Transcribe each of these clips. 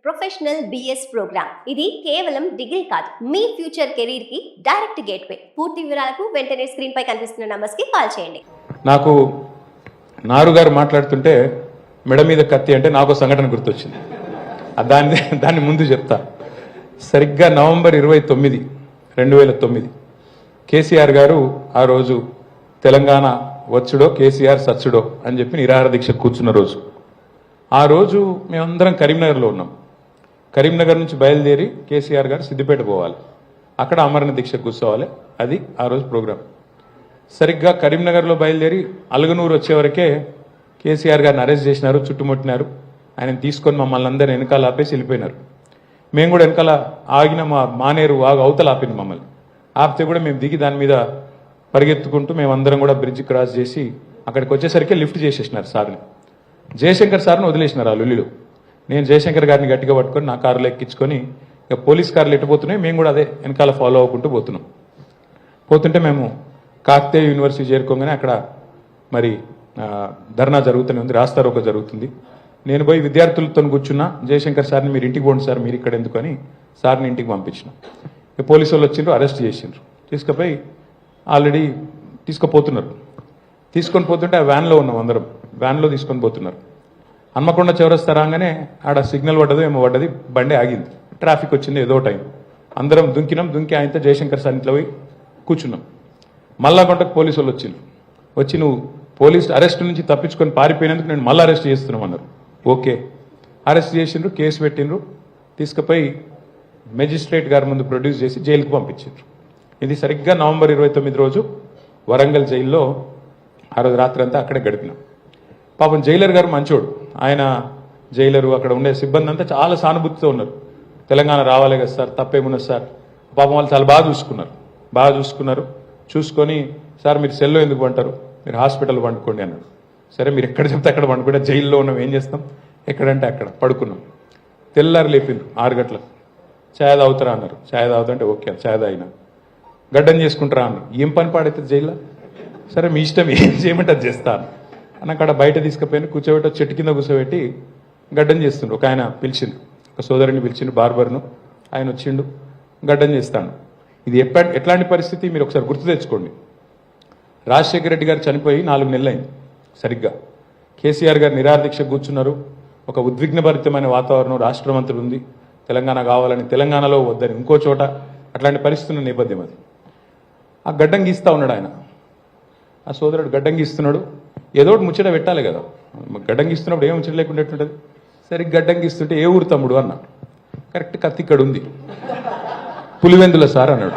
Professional BS programme. ఇది కేవలం degree కాదు, మీ ఫ్యూచర్ కెరీర్ కి డైరెక్ట్ గేట్వే. పూర్తి వివరాలకు వెంటనే స్క్రీన్ పై కనిపిస్తున్న నంబర్స్ కి కాల్ చేయండి. నాకు నారు గారు మాట్లాడుతుంటే మెడ మీద కత్తి అంటే నాకు సంఘటన గుర్తొచ్చింది. దాన్ని ముందు చెప్తా. సరిగ్గా నవంబర్ 29, 2009 కేసీఆర్ గారు ఆ రోజు తెలంగాణ వచ్చుడో కేసీఆర్ సచ్చుడో అని చెప్పి నిరాహార దీక్ష కూర్చున్న రోజు. ఆ రోజు మేమందరం కరీంనగర్లో ఉన్నాం. కరీంనగర్ నుంచి బయలుదేరి కేసీఆర్ గారు సిద్దిపేట పోవాలి, అక్కడ అమరణ దీక్ష కూర్చోవాలి. అది ఆ రోజు ప్రోగ్రాం. సరిగ్గా కరీంనగర్లో బయలుదేరి అలగనూరు వచ్చేవరకే కేసీఆర్ గారిని అరెస్ట్ చేసినారు, చుట్టుముట్టినారు. ఆయన తీసుకొని మమ్మల్ని అందరినీ వెనకాల ఆపేసి వెళ్ళిపోయినారు. మేము కూడా వెనకాల ఆగిన మానేరు అవతల ఆపింది మమ్మల్ని. ఆపితే కూడా మేము దిగి దాని మీద పరిగెత్తుకుంటూ మేమందరం కూడా బ్రిడ్జ్ క్రాస్ చేసి అక్కడికి వచ్చేసరికి లిఫ్ట్ చేసేసినారు సార్ని. జయశంకర్ సార్ని వదిలేసినారు ఆ లుల్లిలో. నేను జయశంకర్ గారిని గట్టిగా పట్టుకొని నా కారులో ఎక్కించుకొని ఇక పోలీస్ కార్లు ఎట్టుపోతున్నాయి, మేము కూడా అదే వెనకాల ఫాలో అవ్వకుంటూ పోతున్నాం. పోతుంటే మేము కాకతీయ యూనివర్సిటీ చేరుకోగానే అక్కడ మరి ధర్నా జరుగుతూనే ఉంది, రాస్తారోకో జరుగుతుంది. నేను పోయి విద్యార్థులతో కూర్చున్నా. జయశంకర్ సార్ని మీరు ఇంటికి పోండి సార్, మీరు ఇక్కడ ఎందుకు అని సార్ని ఇంటికి పంపించిన. ఇక పోలీసు వాళ్ళు వచ్చిండ్రు, అరెస్ట్ చేసిండ్రు. తీసుకుపోయి ఆల్రెడీ తీసుకుపోతున్నారు. తీసుకొని పోతుంటే ఆ వ్యాన్లో ఉన్నాం అందరం. వ్యాన్లో తీసుకొని పోతున్నారు. హన్మకొండ చౌరస్తా రాగానే ఆడ సిగ్నల్ పడ్డదో ఏమో పడ్డది, బండి ఆగింది. ట్రాఫిక్ వచ్చింది, ఏదో టైం. అందరం దుంకినాం. దుంకి ఆయనతో జయశంకర్ సార్ ఇంట్లో పోయి కూర్చున్నాం. మళ్ళా కొంటకు పోలీసు వాళ్ళు వచ్చిండ్రు. వచ్చి నువ్వు పోలీసు అరెస్ట్ నుంచి తప్పించుకొని పారిపోయినందుకు నేను మళ్ళీ అరెస్ట్ చేస్తున్నామన్నారు. ఓకే, అరెస్ట్ చేసిండ్రు, కేసు పెట్టిండ్రు. తీసుకుపోయి మెజిస్ట్రేట్ గారి ముందు ప్రొడ్యూస్ చేసి జైలుకు పంపించిండ్రు. ఇది సరిగ్గా నవంబర్ 29 రోజు వరంగల్ జైల్లో ఆ రోజు రాత్రి అంతా అక్కడే గడిపినాం. పాపం జైలర్ గారు మంచోడు. ఆయన జైలరు అక్కడ ఉండే సిబ్బంది అంతా చాలా సానుభూతితో ఉన్నారు. తెలంగాణ రావాలి కదా సార్, తప్పేమున్నది సార్. పాపం వాళ్ళు చాలా బాగా చూసుకున్నారు. చూసుకొని సార్ మీరు సెల్లో ఎందుకు పంటారు, మీరు హాస్పిటల్ పండుకోండి అన్నాడు. సరే మీరు ఎక్కడ చెప్తే అక్కడ పండుకుంటే, జైల్లో ఉన్నాం ఏం చేస్తాం, ఎక్కడంటే అక్కడ పడుకున్నాం. తెల్లారు లేపిండ్రు 6 గంటలకు. ఛాయ్ తాగుతారా అన్నారు. ఛాయ్ తాగుతుంటే ఓకే ఛాయ్ తాగినా. గడ్డం చేసుకుంటారా అన్నారు. ఏం పని పాడైతుంది జైల్లో, సరే మీ ఇష్టం ఏం చేయమంటే అది చేస్తాను అని అక్కడ బయట తీసుకుపోయిన కూర్చోబెట్టి చెట్టు కింద కూర్చోబెట్టి గడ్డం చేస్తుండ్రు. ఒక ఆయన పిలిచిండు, ఒక సోదరుని పిలిచిండు, బార్బర్ను. ఆయన వచ్చిండు, గడ్డం చేస్తాను. ఇది ఎట్లాంటి పరిస్థితి మీరు ఒకసారి గుర్తు తెచ్చుకోండి. రాజశేఖర రెడ్డి గారు చనిపోయి 4 నెలలైంది సరిగ్గా. కేసీఆర్ గారు నిరాహార దీక్ష కూర్చున్నారు. ఒక ఉద్విగ్నభరితమైన వాతావరణం రాష్ట్రం అంతా ఉంది. తెలంగాణ కావాలని, తెలంగాణలో వద్దని ఇంకో చోట అట్లాంటి పరిస్థితున్న నేపథ్యం అది. ఆ గడ్డం గీస్తా ఉన్నాడు ఆయన. ఆ సోదరుడు గడ్డం గీస్తున్నాడు. ఏదో ఒకటి ముచ్చట పెట్టాలి కదా. గడ్డం గీస్తున్నప్పుడు ఏం ముచ్చట లేకుండా ఎట్లుంటుంది. సరే గడ్డం గీస్తుంటే ఏ ఊరు తమ్ముడు అన్నా. కరెక్ట్ కత్తి ఇక్కడ ఉంది. పులివెందుల సార్ అన్నాడు.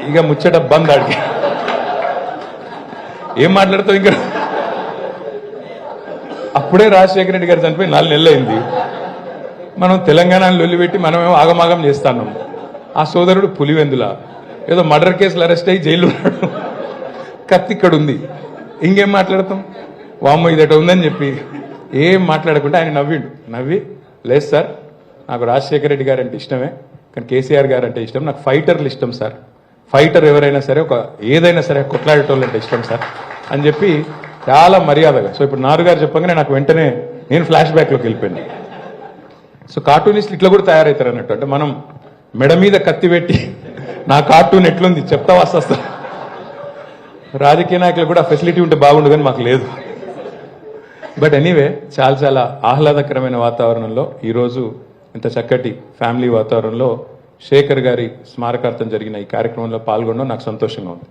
ఇక ముచ్చట బంద్. ఆడికి ఏం మాట్లాడతావు ఇంకా. అప్పుడే రాజశేఖర రెడ్డి గారు చనిపోయి 4 నెలలైంది. మనం తెలంగాణలో లొల్లిపెట్టి మనమేమో ఆగమాగం చేస్తాన్నాం. ఆ సోదరుడు పులివెందుల ఏదో మర్డర్ కేసులు అరెస్ట్ అయ్యి జైలు ఉన్నాడు. కత్తి ఇక్కడ ఉంది. ఇంకేం మాట్లాడతాం. వామ్మో ఇదట ఉందని చెప్పి ఏం మాట్లాడకుండా ఆయన నవ్వి లేదు సార్, నాకు రాజశేఖర రెడ్డి గారు అంటే ఇష్టమే, కానీ కేసీఆర్ గారు అంటే ఇష్టం. నాకు ఫైటర్లు ఇష్టం సార్. ఫైటర్ ఎవరైనా సరే, ఏదైనా సరే కొట్లాడేటోళ్ళు అంటే ఇష్టం సార్ అని చెప్పి చాలా మర్యాదగా. సో ఇప్పుడు నారు గారు చెప్పగానే నాకు వెంటనే నేను ఫ్లాష్ బ్యాక్లోకి వెళ్ళిపోయాను. సో కార్టూనిస్టులు ఇట్లా కూడా తయారవుతారు అన్నట్టు. అంటే మనం మెడ మీద కత్తి పెట్టి నా కార్టూన్ ఎట్లుంది చెప్తా వస్తా. రాజకీయ నాయకులు కూడా ఫెసిలిటీ ఉంటే బాగుండు, కానీ మాకు లేదు. బట్ ఎనీవే చాలా ఆహ్లాదకరమైన వాతావరణంలో ఈరోజు ఇంత చక్కటి ఫ్యామిలీ వాతావరణంలో శేఖర్ గారి స్మారకార్థం జరిగిన ఈ కార్యక్రమంలో పాల్గొనడం నాకు సంతోషంగా ఉంది.